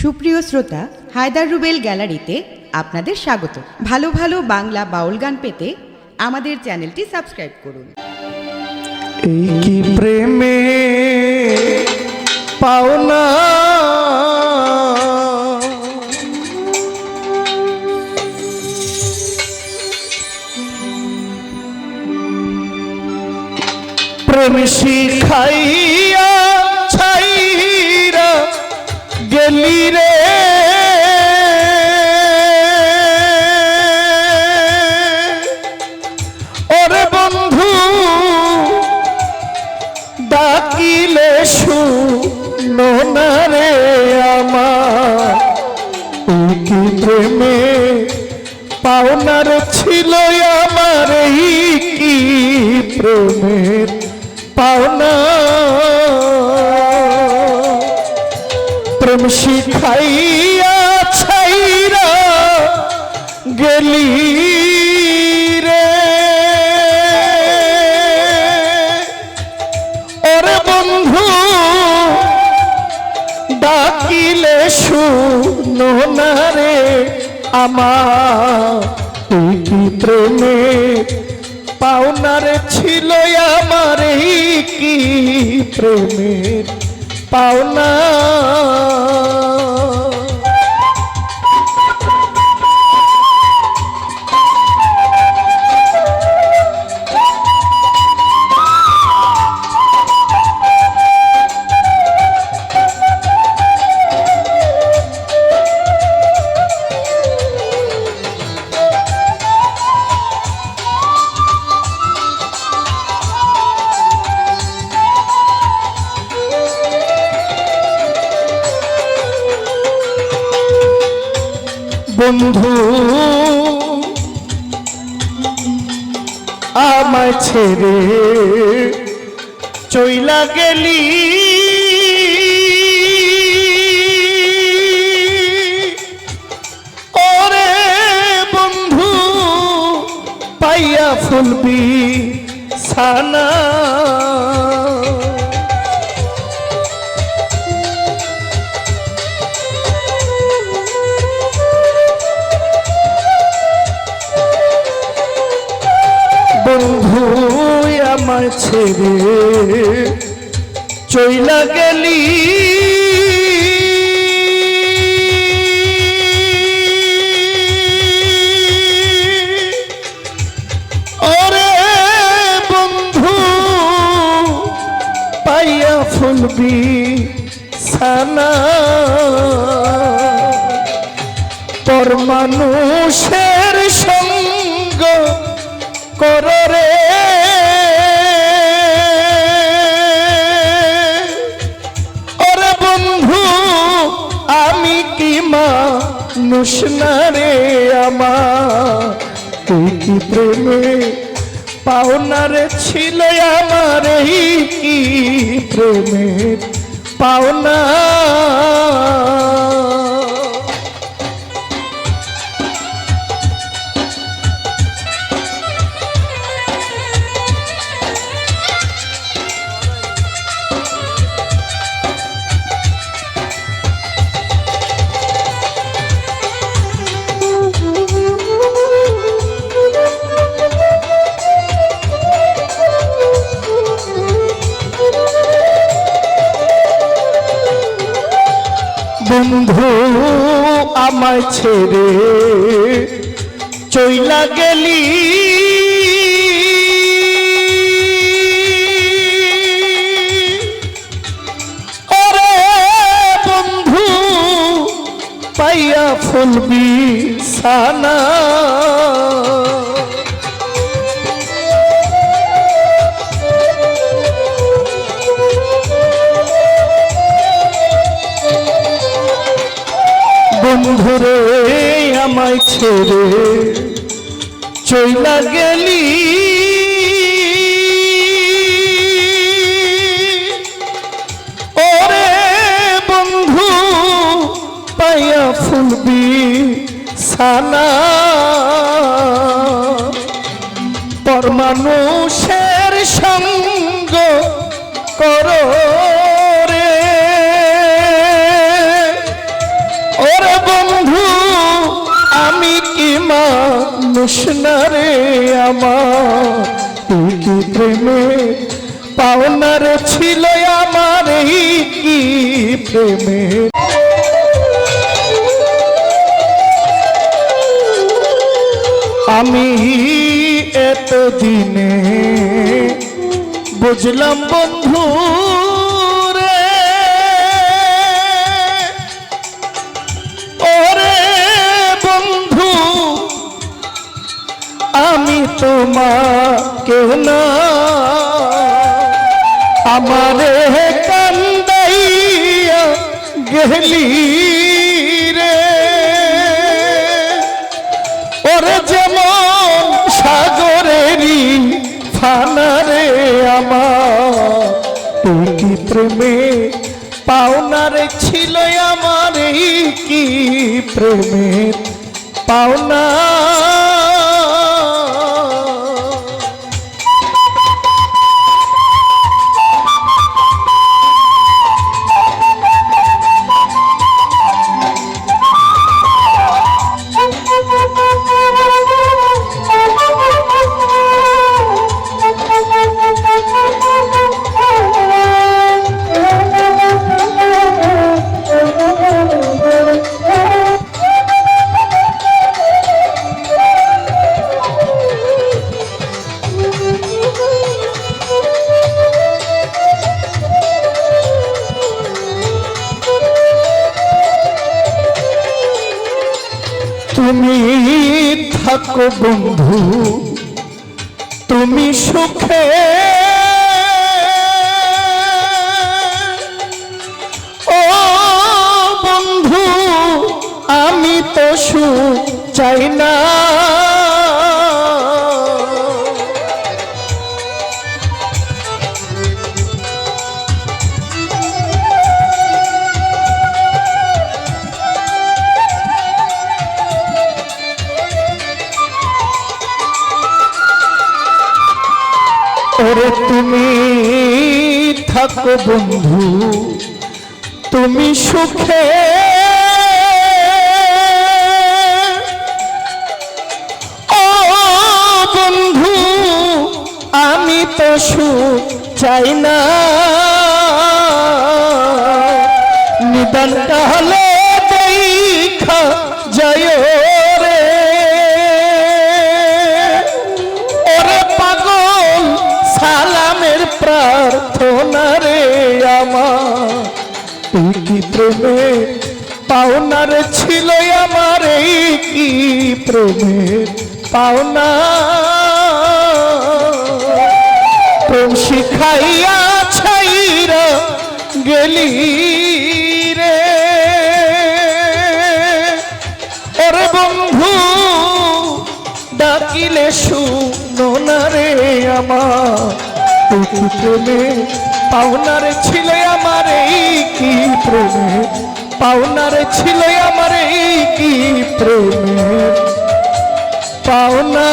সুপ্রিয় শ্রোতা, হায়দার রুবেল গ্যালারিতে আপনাদের স্বাগত। ভালো ভালো বাংলা বাউল গান পেতে আমাদের চ্যানেলটি সাবস্ক্রাইব করুন। এই কি প্রেমে পাওনা প্রেম শিখাইয়া ছাইরা গেলি রে ওরে বন্ধু ডাকিলে শুনো না রে আমার এই কি প্রেমে পাওনার ছিল আমার এই কি প্রেমের পাওনা প্রেম শিখাইয়া ছাইরা গেলি রে ওরে বন্ধু ডাকিলে শুনো না রে আমার এই কি প্রেমে পাওনার ছিল আমার এই কি প্রেমের পাওনা বন্ধু আমায় ছেড়ে চইলা গেলি ওরে বন্ধু পাইয়া ফুলবি সানা বন্ধু আমায় ছেড়ে চইলা গেলি ওরে বন্ধু পাইয়া ফুলবি সানা পর মানুষের সঙ্গ করো রে ওরে বন্ধু আমি কি মানুষ না রে আমার এই কি প্রেমে পাওনার ছিল আমার এই কি প্রেমের পাওনা বন্ধু আমায় ছেড়ে চইলা গেলি ওরে বন্ধু পাইয়া ফুলবি সানা বন্ধুরে আমায় ছেড়ে চইলা গেলি ওরে বন্ধু পাইয়া ফুলবি সানা পর মানুষের সঙ্গ করো রে মানুষ না রে আমার, তুই কি প্রেমে পাওনার ছিল আমার, এই কি প্রেমে। আমি এতদিনে বুঝলাম বন্ধু রে, ওরে বন্ধু আমি তোমাকে না, আমারে কান্দাইয়া গেলি রে, ওরে যেমন সাগরেরই ফানা রে আমার, তুই কি প্রেমে পাওনার ছিল আমার, এই কি প্রেমের পাওনা। তুমি থাকো বন্ধু তুমি সুখে, ও বন্ধু আমি তো সুখ চাই না, ওরে তুমি থাকো বন্ধু তুমি সুখে, ও বন্ধু আমি তো সুখ চাই না, নিদান কালে দেখা যায় রে, ওরে পাগল সালামের প্রার্থনা রে আমার, তুই কি প্রেমে পাওনার ছিল আমার, এই কি প্রেমের পাওনা। প্রেম শিখাইয়া ছাইরা গেলি রে, ওরে বন্ধু ডাকিলে শুনো না রে আমার, তুই কি প্রেমে পাওনার ছিল আমার, এই কি প্রেমে পাওনার ছিল আমার, এই কি প্রেমে পাওনা।